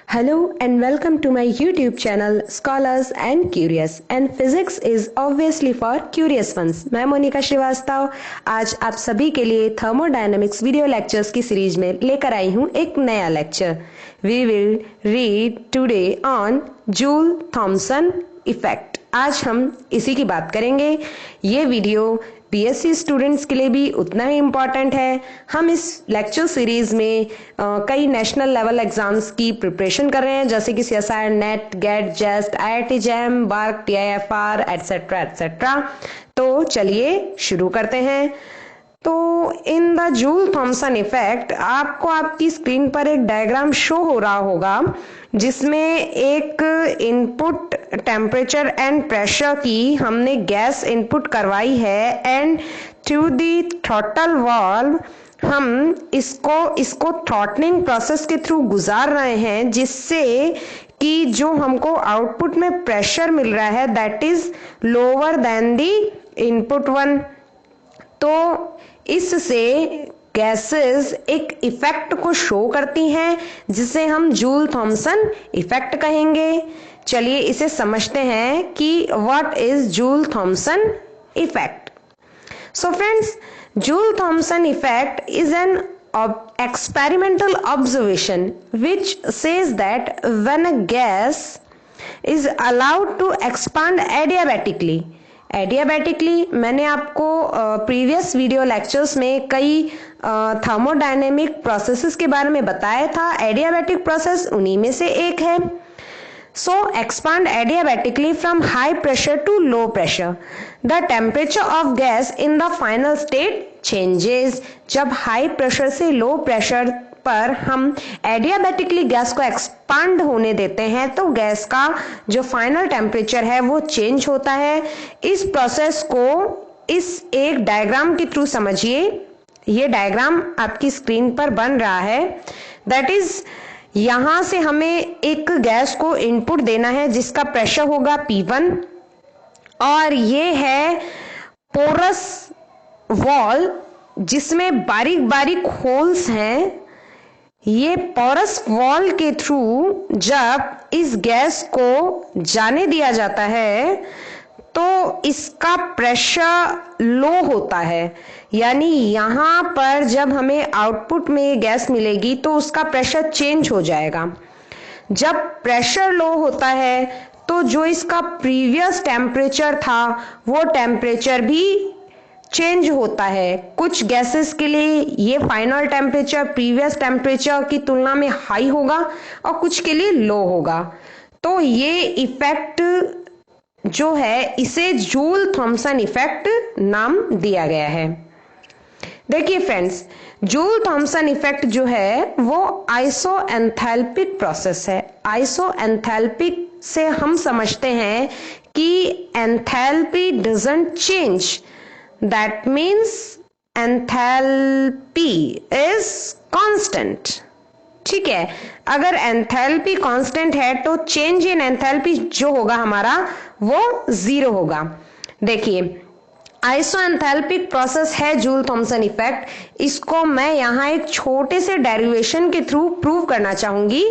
Hello and welcome to my YouTube channel Scholars and Curious and Physics is obviously for curious ones। मैं मोनिका श्रीवास्तव आज आप सभी के लिए थर्मोडायनेमिक्स वीडियो लेक्चर्स की सीरीज में लेकर आई हूँ एक नया lecture. We will read today on Joule Thomson effect. आज हम इसी की बात करेंगे। ये वीडियो बीएससी स्टूडेंट्स के लिए भी उतना ही इम्पॉर्टेंट है। हम इस लेक्चर सीरीज में कई नेशनल लेवल एग्जाम्स की प्रिपरेशन कर रहे हैं, जैसे कि CSI, NET, GATE, JEST, IIT JAM, BARC, TIFR et cetera et cetera. तो चलिए शुरू करते हैं। तो in the Joule Thomson effect आपको आपकी स्क्रीन पर एक डायग्राम शो हो रहा होगा जिसमें एक इनपुट टेम्परेचर एंड प्रेशर की हमने गैस इनपुट करवाई है and to the throttle valve हम इसको थ्रॉटलिंग प्रोसेस के थ्रू गुजार रहे हैं, जिससे कि जो हमको आउटपुट में प्रेशर मिल रहा है that is lower than the input one. तो इससे गैसेस एक इफेक्ट को शो करती हैं जिसे हम जूल थॉमसन इफेक्ट कहेंगे। चलिए इसे समझते हैं कि what is Joule Thomson effect. So friends, Joule Thomson effect is an experimental observation which says that when a gas is allowed to expand adiabatically, मैंने आपको प्रीवियस वीडियो लेक्चर्स में कई थर्मोडायनेमिक प्रोसेसेस के बारे में बताया था। एडियाबैटिक प्रोसेस उन्हीं में से एक है। So expand adiabatically from high pressure to low pressure. The temperature of gas in the final state changes. जब हाई प्रेशर से लो प्रेशर पर हम एडियाबैटिकली गैस को एक्सपांड होने देते हैं तो गैस का जो फाइनल टेम्परेचर है वो चेंज होता है। इस प्रोसेस को इस एक डायग्राम के थ्रू समझिए। ये डायग्राम आपकी स्क्रीन पर बन रहा है। दैट इज यहां से हमें एक गैस को इनपुट देना है जिसका प्रेशर होगा P1 और ये है पोरस वॉल जिसमें बारीक बारीक होल्स हैं। ये पोरस वॉल के थ्रू जब इस गैस को जाने दिया जाता है तो इसका प्रेशर लो होता है, यानी यहाँ पर जब हमें आउटपुट में गैस मिलेगी तो उसका प्रेशर चेंज हो जाएगा। जब प्रेशर लो होता है तो जो इसका प्रीवियस टेम्परेचर था वो टेम्परेचर भी चेंज होता है। कुछ गैसेस के लिए ये फाइनल टेम्परेचर प्रीवियस टेम्परेचर की तुलना में हाई होगा और कुछ के लिए लो होगा। तो ये इफेक्ट जो है इसे जूल थॉमसन इफेक्ट नाम दिया गया है। देखिए फ्रेंड्स, जूल थॉमसन इफेक्ट जो है वो आइसोएंथैल्पिक प्रोसेस है। आइसोएंथैल्पिक से हम समझते हैं कि enthalpy doesn't change, that means enthalpy is constant. ठीक है, अगर एंथैल्पी कांस्टेंट है तो चेंज इन एंथैल्पी जो होगा हमारा वो जीरो होगा। देखिए आइसोएंथैल्पिक प्रोसेस है जूल थॉमसन इफेक्ट। इसको मैं यहाँ एक छोटे से डेरिवेशन के थ्रू प्रूव करना चाहूंगी।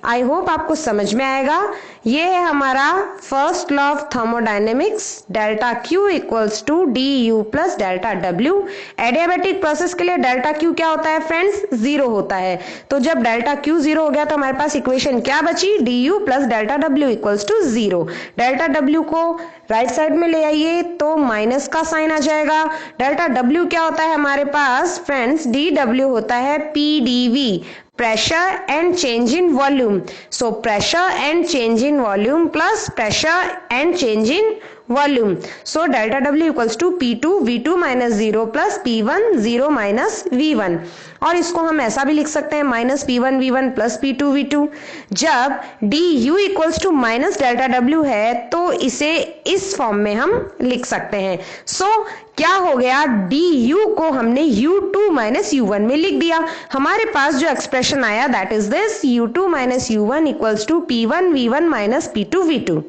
आई होप आपको समझ में आएगा। ये है हमारा first law of thermodynamics, delta Q equals to D U plus delta W. Adiabatic process के लिए डेल्टा क्यू क्या होता है फ्रेंड्स? जीरो होता है। तो जब डेल्टा क्यू जीरो हो गया तो हमारे पास इक्वेशन क्या बची? D U plus delta W equals to zero. Delta W को राइट साइड में ले आइए तो माइनस का साइन आ जाएगा। डेल्टा डब्ल्यू क्या होता है हमारे पास फ्रेंड्स? डी डब्ल्यू होता है P D V, pressure and change in volume. So pressure and change in volume plus pressure and change in volume. So delta W equals to P2 V2 minus 0 plus P1 0 minus V1। और इसको हम ऐसा भी लिख सकते हैं minus P1 V1 plus P2 V2। जब DU equals to minus delta W है तो इसे इस फॉर्म में हम लिख सकते हैं। सो क्या हो गया? DU को हमने U2 माइनस U1 में लिख दिया। हमारे पास जो एक्सप्रेशन आया that is this U2 minus U1 equals to P1 V1 minus P2 V2।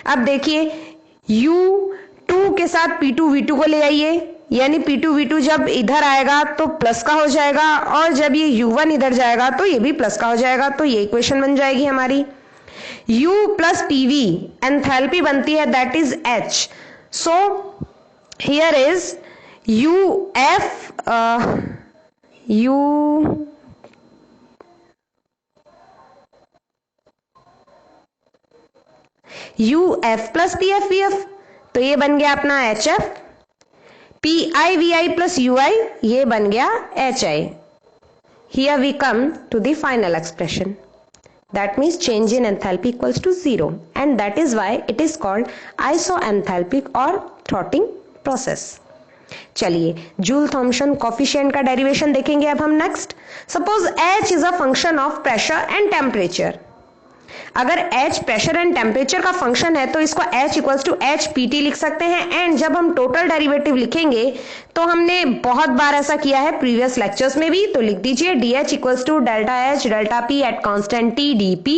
अब देखिए U2 के साथ P2 V2 को ले आइए, यानी P2V2 जब इधर आएगा तो प्लस का हो जाएगा और जब ये U1 इधर जाएगा तो ये भी प्लस का हो जाएगा। तो ये इक्वेशन बन जाएगी हमारी। U प्लस PV एंथैल्पी बनती है, that is H। So here is UF plus PFVF, तो ये बन गया अपना HF। PIVI प्लस UI, ये बन गया HI। Here we come to the final expression. That means change in enthalpy equals to 0, and that is why it is called isoenthalpic or throttling process. चलिए joule Thomson coefficient का derivation देखेंगे अब हम next. Suppose H is a function of pressure and temperature. अगर H pressure and temperature का function है तो इसको H इक्वल्स टू HP लिख सकते हैं। एंड जब हम टोटल डेरिवेटिव लिखेंगे तो हमने बहुत बार ऐसा किया है प्रीवियस लेक्चर्स में भी, तो लिख दीजिए DH equals to delta H delta P at constant T dP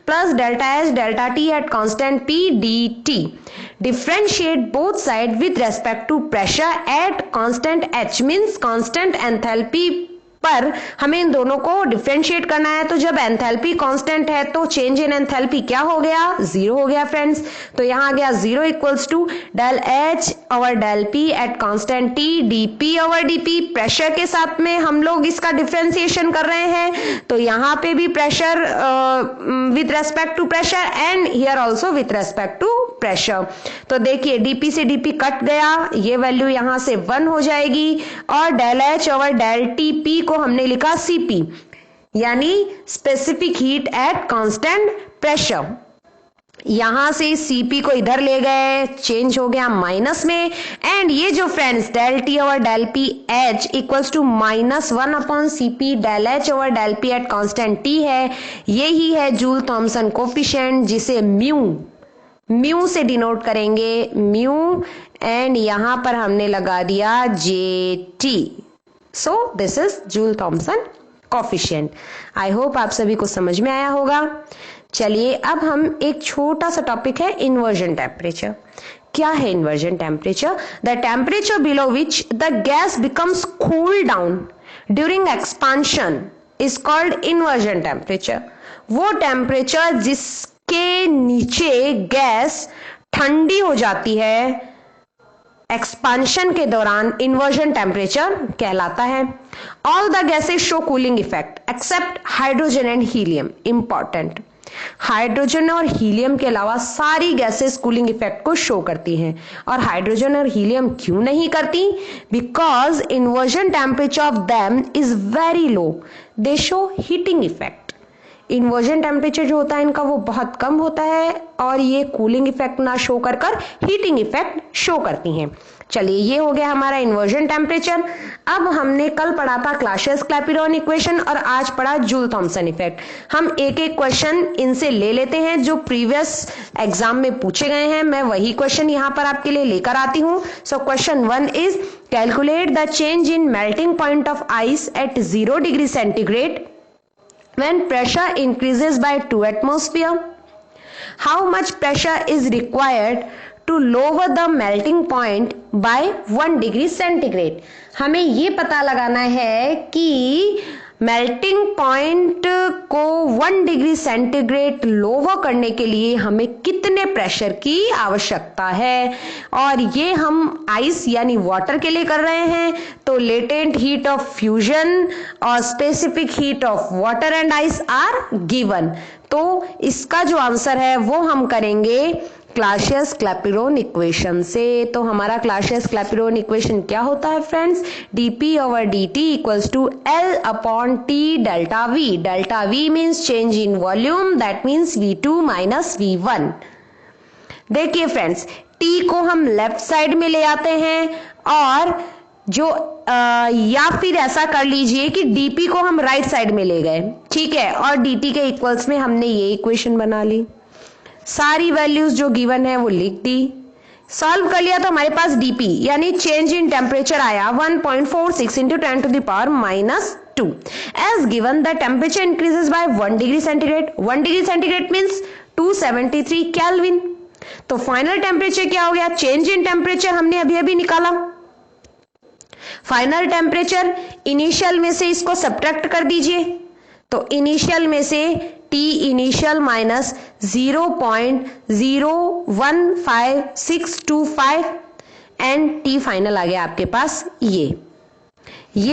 plus delta H delta T at constant P dt। Differentiate both side with respect to pressure at constant H means constant enthalpy पर हमें इन दोनों को differentiate करना है। तो जब enthalpy constant है तो चेंज इन एंथैल्पी क्या हो गया, 0 हो गया फ्रेंड्स। तो यहां आ गया 0 equals to del H over del P at constant T dP over dP। Pressure के साथ में हम लोग इसका डिफरेंशिएशन कर रहे हैं, तो यहां पे भी pressure with respect to pressure and here also with respect to pressure. तो देखिए dP से dP कट गया, ये वैल्यू यहां से 1 हो जाएगी और del H over del TP को हमने लिखा Cp यानी specific heat at constant pressure. यहां से Cp को इधर ले गए, चेंज हो गया माइनस में। एंड ये जो friends del T over del P H equals to -1 upon Cp del H over del P at constant T है, यही है जूल थॉमसन कोफिशिएंट जिसे म्यू से डिनोट करेंगे, म्यू। एंड यहां पर हमने लगा दिया JT। So this is Joule Thomson coefficient. I hope आप सभी को समझ में आया होगा। चलिए अब हम एक छोटा सा टॉपिक है इन्वर्जन टेम्परेचर। क्या है inversion temperature? The temperature below which the gas becomes cool down during expansion is called inversion temperature. वो टेम्परेचर जिसके नीचे गैस ठंडी हो जाती है एक्सपांशन के दौरान, इन्वर्जन टेम्परेचर कहलाता है। All the gases show cooling effect except hydrogen and helium. Important, hydrogen और हीलियम के अलावा सारी गैसेस कूलिंग इफेक्ट को शो करती हैं। और हाइड्रोजन और हीलियम क्यों नहीं करती? Because inversion temperature of them is very low, they show heating effect. Inversion temperature जो होता है इनका वो बहुत कम होता है और ये कूलिंग इफेक्ट ना शो कर हीटिंग इफेक्ट शो करती हैं। चलिए ये हो गया हमारा इन्वर्जन टेम्परेचर। अब हमने कल पढ़ा था क्लासियस-क्लैपेरॉन इक्वेशन और आज पढ़ा जूल थॉमसन इफेक्ट। हम एक एक क्वेश्चन इनसे ले लेते हैं जो प्रीवियस एग्जाम में पूछे गए हैं। मैं वही क्वेश्चन यहां पर आपके लिए लेकर आती हूं। So question 1 is calculate the change in melting point of ice eight 0 degree centigrade when pressure increases by 2 atmosphere. How much pressure is required to lower the melting point by 1 degree centigrade? हमें ये पता लगाना है कि melting point को 1 degree centigrade lower करने के लिए हमें कितने प्रेशर की आवश्यकता है। और ये हम आइस यानी वाटर के लिए कर रहे हैं, तो लेटेंट हीट ऑफ फ्यूजन और specific heat of water and ice are given. तो इसका जो आंसर है वो हम करेंगे क्लासियस-क्लैपेरॉन इक्वेशन से। तो हमारा क्लासियस-क्लैपेरॉन इक्वेशन क्या होता है friends? dP over dt equals to L upon T delta V। Delta V means change in volume, that means V2 minus V1। देखिए फ्रेंड्स, T को हम लेफ्ट साइड में ले आते हैं और जो या फिर ऐसा कर लीजिए कि dP को हम राइट साइड में ले गए, ठीक है, और dt के इक्वल्स में हमने ये इक्वेशन बना ली। सारी वैल्यूज जो गिवन है वो लिख दी, सॉल्व कर लिया तो हमारे पास dP यानी चेंज इन टेम्परेचर आया 1.46 into 10 to the power -2। As given the temperature increases by 1 degree centigrade. 1 degree centigrade means 273 kelvin. तो फाइनल टेम्परेचर क्या हो गया? चेंज इन टेम्परेचर हमने अभी अभी निकाला, फाइनल टेम्परेचर, इनिशियल में से इसको सब्ट्रैक्ट कर दीजिए, तो इनिशियल में से T initial minus 0.015625 and T final आ गया आपके पास। ये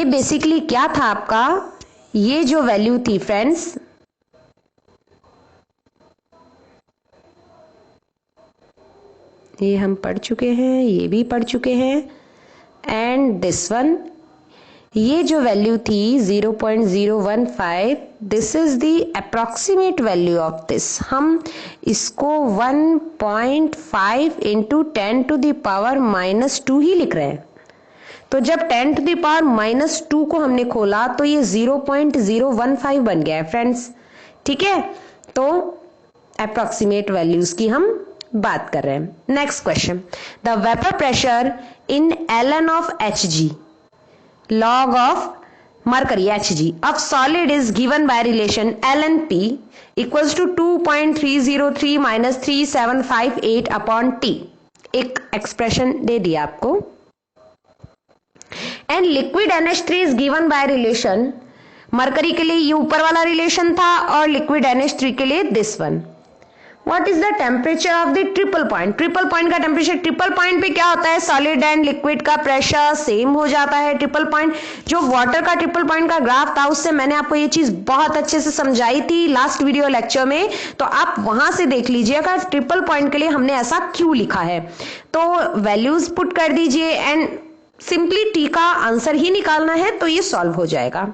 बेसिकली क्या था आपका, ये जो वैल्यू थी फ्रेंड्स, ये हम पढ़ चुके हैं, ये भी पढ़ चुके हैं, एंड दिस वन, ये जो वैल्यू थी 0.015, this is the approximate value of this. हम इसको 1.5 इंटू 10⁻⁻² ही लिख रहे हैं। तो जब 10⁻⁻² को हमने खोला तो ये 0.015 बन गया है फ्रेंड्स। ठीक है, तो अप्रोक्सीमेट वैल्यूज की हम बात कर रहे हैं। Next question, the vapour pressure in ln of Hg log of mercury Hg of solid is given by relation ln P equals to 2.303 minus 3758 upon T। एक एक्सप्रेशन दे दिया आपको। And liquid NH3 is given by relation, mercury के लिए ये ऊपर वाला relation था और लिक्विड NH3 के लिए this one. What is the temperature of the triple point? Triple point का टेम्परेचर, ट्रिपल पॉइंट पे क्या होता है, सॉलिड एंड लिक्विड का प्रेशर सेम हो जाता है। ट्रिपल पॉइंट, जो वाटर का ट्रिपल पॉइंट का ग्राफ था उससे मैंने आपको ये चीज बहुत अच्छे से समझाई थी लास्ट वीडियो लेक्चर में, तो आप वहां से देख लीजिएगा ट्रिपल पॉइंट के लिए हमने ऐसा क्यों लिखा है। तो वैल्यूज पुट कर दीजिए एंड सिंपली टी का आंसर ही निकालना है, तो ये सॉल्व हो जाएगा।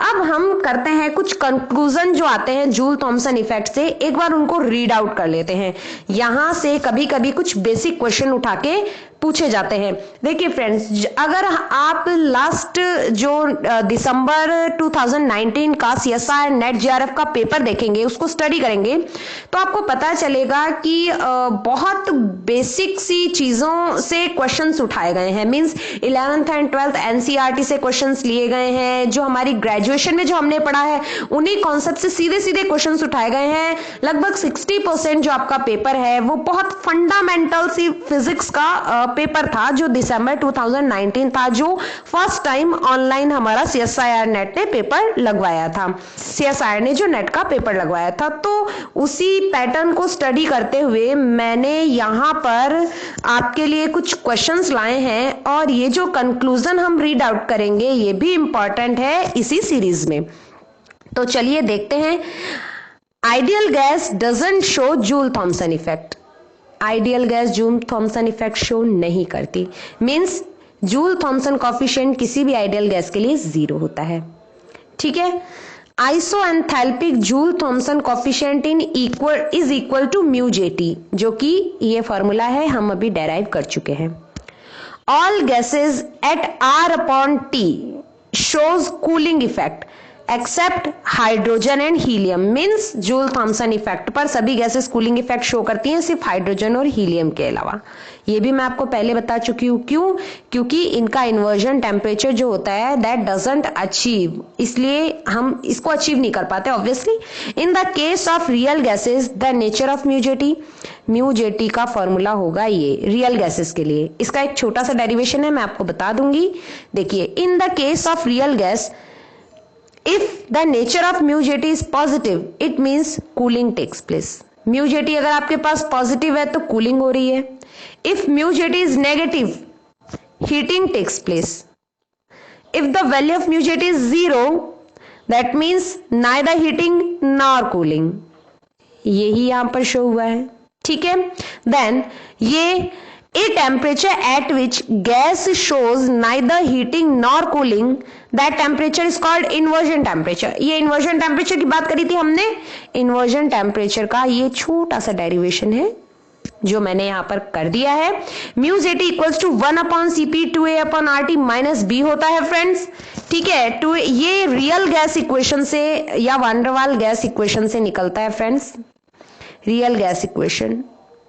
अब हम करते हैं कुछ कंक्लूजन जो आते हैं जूल थॉमसन इफेक्ट से, एक बार उनको रीड आउट कर लेते हैं। यहां से कभी कभी कुछ बेसिक क्वेश्चन उठा के पूछे जाते हैं। देखिए फ्रेंड्स, अगर आप लास्ट जो दिसंबर 2019 का CSIR नेट JRF का पेपर देखेंगे, उसको स्टडी करेंगे, तो आपको पता चलेगा कि बहुत बेसिक सी चीजों से क्वेश्चंस उठाए गए हैं। Means 11th and 12th NCERT से क्वेश्चंस लिए गए हैं, जो हमारी ग्रेजुएशन में जो हमने पढ़ा है उन्हीं कॉन्सेप्ट से सीधे सीधे क्वेश्चंस उठाए गए हैं। लगभग 60% जो आपका पेपर है वो बहुत फंडामेंटल सी फिजिक्स का पेपर था, जो दिसंबर 2019 था, जो फर्स्ट टाइम ऑनलाइन हमारा CSIR नेट ने पेपर लगवाया था। CSIR ने जो नेट का पेपर लगवाया था, तो उसी पैटर्न को स्टडी करते हुए मैंने यहाँ पर आपके लिए कुछ क्वेश्चंस लाए हैं, और ये जो कंक्लूजन हम रीड आउट करेंगे ये भी इंपॉर्टेंट है इसी सीरीज में। तो चलिए देखते हैं। Ideal gas doesn't show Joule Thomson effect. Ideal gas Joule Thomson effect show नहीं करती, मींस जूल थॉमसन कॉफिशिएंट किसी भी आइडियल गैस के लिए 0 होता है। ठीक है, isoenthalpic Joule Thomson coefficient is equal to μJT, जो कि ये फॉर्मूला है हम अभी डेराइव कर चुके हैं। All gases at R/T shows cooling effect except hydrogen and helium. Means Joule Thomson effect पर सभी गैसेस कूलिंग इफेक्ट शो करती हैं, सिर्फ हाइड्रोजन और हीलियम के अलावा। ये भी मैं आपको पहले बता चुकी हूँ। क्यों? क्योंकि इनका इन्वर्जन टेम्परेचर जो होता है दैट डजंट अचीव, इसलिए हम इसको अचीव नहीं कर पाते obviously. In the case of real gases the nature of μJT का फॉर्मूला होगा ये रियल गैसेस के लिए। इसका एक छोटा सा डेरिवेशन है, मैं आपको बता दूंगी। देखिए, in the case of real gas, if the nature of μJT is positive, it means cooling takes place. μJT अगर आपके पास पॉजिटिव है तो कूलिंग हो रही है। If μJT is negative, heating takes place. If the value of MuJT is 0, that means neither heating nor cooling. यही यहां पर शो हुआ है. ठीक है. Then ये a temperature at which gas shows neither heating nor cooling, that temperature is called inversion temperature. ये inversion temperature की बात करी थी हमने. inversion temperature का ये छोटा सा derivation है जो मैंने यहां पर कर दिया है. μJT equals to 1/Cp 2A/RT minus B होता है फ्रेंड्स. ठीक है. तो ये रियल गैस इक्वेशन से या वान डेर वाल गैस इक्वेशन से निकलता है फ्रेंड्स. रियल गैस इक्वेशन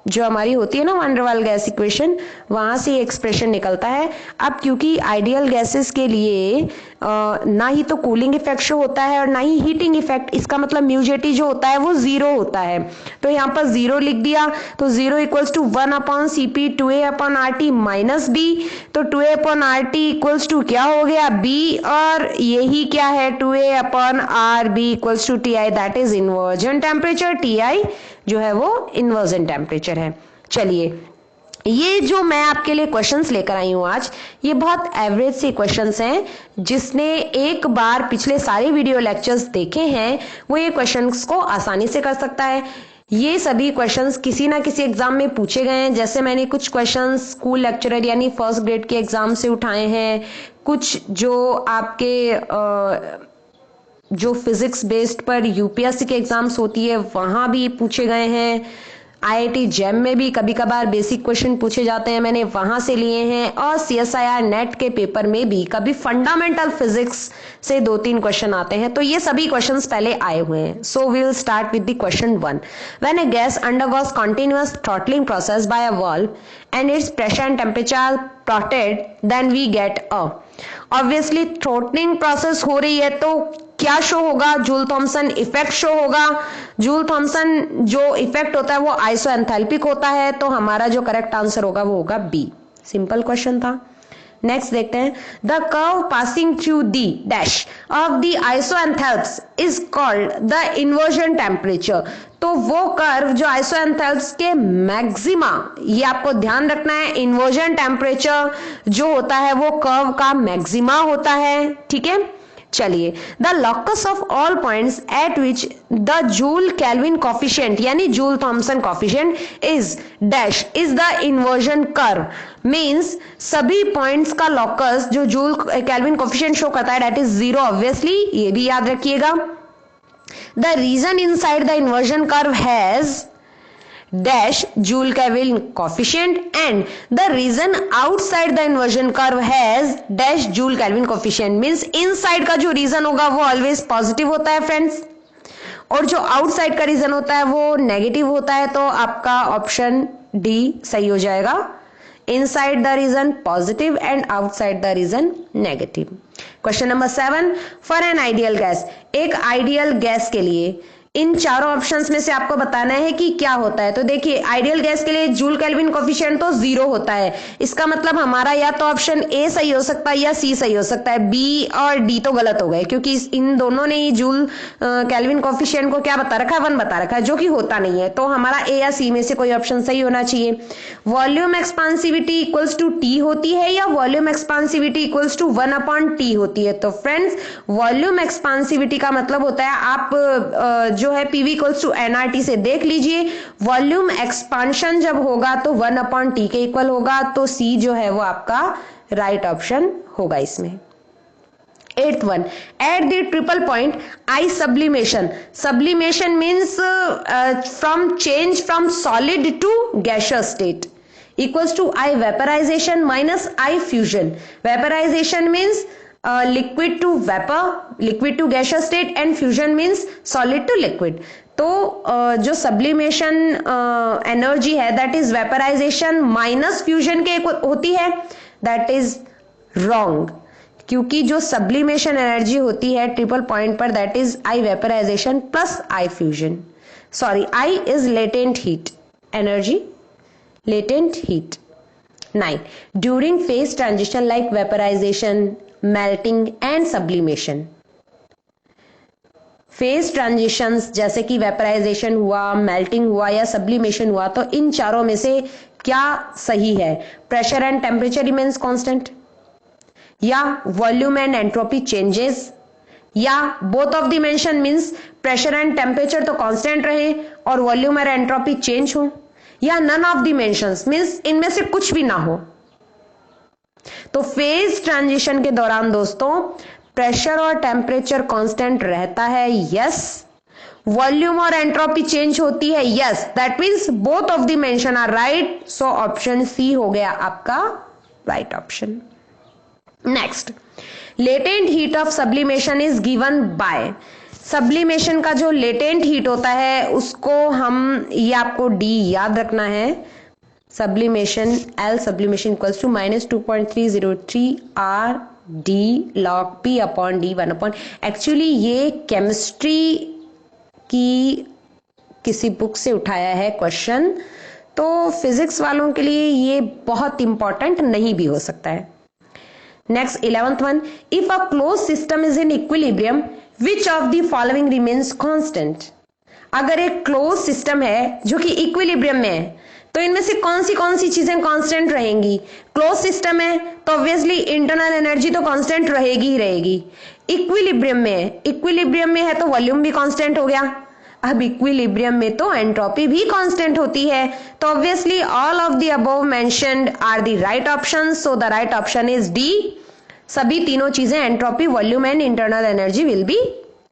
जो हमारी होती है ना वैन डर वाल गैस इक्वेशन, वहां से ये एक्सप्रेशन निकलता है। अब क्योंकि आइडियल गैसेस के लिए ना ही तो कूलिंग इफेक्ट शो होता है और ना ही हीटिंग इफेक्ट, इसका मतलब म्यूजेटी जो होता है वो जीरो होता है। तो यहाँ पर जीरो लिख दिया, तो zero equals to 1/Cp 2a/RT minus b. तो 2a/RT इक्वल्स टू क्या हो गया, बी, और यही क्या है 2a/RB equals to Ti, that is inversion temperature. Ti जो है वो इन्वर्जन टेम्परेचर है। चलिए, ये जो मैं आपके लिए क्वेश्चंस लेकर आई हूं आज, ये बहुत एवरेज से क्वेश्चंस हैं। जिसने एक बार पिछले सारे वीडियो लेक्चर्स देखे हैं वो ये क्वेश्चंस को आसानी से कर सकता है। ये सभी क्वेश्चंस किसी ना किसी एग्जाम में पूछे गए हैं। जैसे मैंने कुछ क्वेश्चंस स्कूल लेक्चरर यानी फर्स्ट ग्रेड के एग्जाम से उठाए हैं, कुछ जो आपके जो फिजिक्स बेस्ड पर यूपीएससी के एग्जाम्स होती है वहां भी पूछे गए हैं। आईआईटी जेम में भी कभी कभार बेसिक क्वेश्चन पूछे जाते हैं, मैंने वहां से लिए हैं। और सीएसआईआर नेट के पेपर में भी कभी फंडामेंटल फिजिक्स से 2-3 क्वेश्चन आते हैं। तो ये सभी क्वेश्चंस पहले आए हुए हैं। So we will start with the question 1। When a gas undergoes continuous throttling process by a valve and its pressure and temperature plotted, then we get a. Obviously throttling process हो रही है तो क्या show होगा, Joule Thomson effect show होगा। Joule Thomson जो effect होता है वो आइसोएंथैल्पिक होता है, तो हमारा जो करेक्ट आंसर होगा वो होगा बी। सिंपल क्वेश्चन था। नेक्स्ट देखते हैं, the curve passing through the dash of the isoenthalps is called the inversion temperature. तो वो कर्व जो आइसोएंथैल्प्स के मैक्सिमा, ये आपको ध्यान रखना है, इन्वर्जन टेम्परेचर जो होता है वो कर्व का मैक्सिमा होता है। ठीक है, चलिए, the locus of all points at which the Joule Kelvin coefficient यानी Joule Thomson coefficient is dash is the inversion curve. Means सभी पॉइंट्स का लॉकस जो जूल केल्विन कॉफिशिएंट शो करता है दैट इज जीरो। ऑब्वियसली ये भी याद रखिएगा। The region inside the inversion curve has dash Joule Kelvin coefficient and the region outside the inversion curve has dash Joule Kelvin coefficient। means inside का जो reason होगा वो ऑलवेज पॉजिटिव होता है फ्रेंड्स, और जो आउटसाइड का रीजन होता है वो नेगेटिव होता है। तो आपका ऑप्शन डी सही हो जाएगा। Inside the region positive and outside the region negative. Question number 7, for an ideal gas, एक आइडियल गैस के लिए इन चारों ऑप्शंस में से आपको बताना है कि क्या होता है। तो देखिए, आइडियल गैस के लिए जूल केल्विन कोफिशिएंट तो जीरो होता है। इसका मतलब हमारा या तो ऑप्शन ए सही हो सकता है या सी सही हो सकता है। बी और डी तो गलत हो गए क्योंकि इन दोनों ने ही जूल केल्विन कोफिशिएंट को क्या बता रखा है, 1 बता रखा है, जो कि होता नहीं है। तो हमारा ए या सी में से कोई ऑप्शन सही होना चाहिए। वॉल्यूम एक्सपांसिविटी इक्वल्स टू टी होती है या वॉल्यूम एक्सपांसिविटी इक्वल्स टू 1/T होती है। तो फ्रेंड्स, वॉल्यूम एक्सपांसिविटी का मतलब होता है, आप जो है PV इक्वल्स टू nRT से देख लीजिए, वॉल्यूम एक्सपांशन जब होगा तो 1/T के इक्वल होगा। तो सी जो है वो आपका राइट ऑप्शन होगा इसमें। 8th one, at the triple point I sublimation, sublimation means from change from solid to gaseous state equals to I vaporization minus I fusion. Vaporization means liquid to vapor, liquid to gaseous state, and fusion means solid to liquid. तो जो sublimation energy है that is vaporization minus fusion के होती है, that is wrong. क्योंकि जो sublimation energy होती है ट्रिपल पॉइंट पर that is I vaporization plus I fusion. Sorry, I is latent heat energy, latent heat. 9, during phase transition like vaporization, melting and sublimation. Phase transitions जैसे कि vaporisation हुआ, melting हुआ या sublimation हुआ, तो इन चारों में से क्या सही है? Pressure and temperature remains constant, या वॉल्यूम एंड एंट्रोपी चेंजेस, या both of the mention means pressure and temperature तो कांस्टेंट रहे और वॉल्यूम और एंट्रोपी चेंज हो, या none of the mentions means इनमें से कुछ भी ना हो। तो फेज ट्रांजिशन के दौरान दोस्तों प्रेशर और टेम्परेचर कांस्टेंट रहता है, यस। वॉल्यूम और एंट्रोपी चेंज होती है, yes. That means both of the mention are right. So option C हो गया आपका right option. Next, latent heat of sublimation is given by, सब्लिमेशन का जो लेटेंट हीट होता है उसको हम, ये आपको डी याद रखना है, sublimation L sublimation equals to -2.303 R d log P upon d 1 actually ये केमिस्ट्री की किसी बुक से उठाया है क्वेश्चन, तो फिजिक्स वालों के लिए ये बहुत इंपॉर्टेंट नहीं भी हो सकता है। Next 11th one, if a close system is in equilibrium which of the following remains constant. अगर एक क्लोज सिस्टम है जो कि इक्विलिब्रियम में है तो इनमें से कौन सी चीजें कांस्टेंट रहेंगी। क्लोज सिस्टम है तो ऑब्वियसली इंटरनल एनर्जी तो कांस्टेंट रहेगी ही रहेगी। इक्विलिब्रियम में है तो वॉल्यूम भी कांस्टेंट हो गया। अब इक्विलिब्रियम में तो एंट्रोपी भी कांस्टेंट होती है, तो obviously all of the above mentioned are the right option, so the right option is D. सभी तीनों चीजें entropy, volume and internal energy will be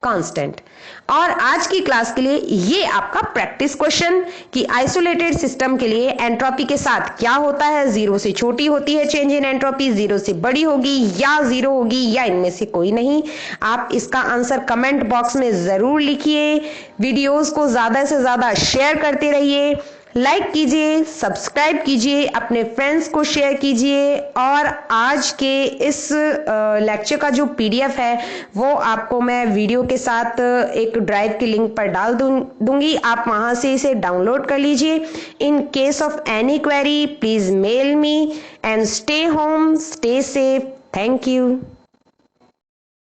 constant. और आज की क्लास के लिए ये आपका प्रैक्टिस क्वेश्चन कि आइसोलेटेड सिस्टम के लिए एंट्रोपी के साथ क्या होता है। 0 से छोटी होती है चेंज इन एंट्रोपी, 0 से बड़ी होगी या 0 होगी या इनमें से कोई नहीं। आप इसका आंसर कमेंट बॉक्स में जरूर लिखिए। वीडियोस को ज्यादा से ज्यादा शेयर करते रहिए, लाइक कीजिए, सब्सक्राइब कीजिए, अपने फ्रेंड्स को शेयर कीजिए। और आज के इस लेक्चर का जो पीडीएफ है वो आपको मैं वीडियो के साथ एक ड्राइव की लिंक पर डाल दूंगी, आप वहां से इसे डाउनलोड कर लीजिए। In case of any query please mail me and stay home, stay safe. Thank you.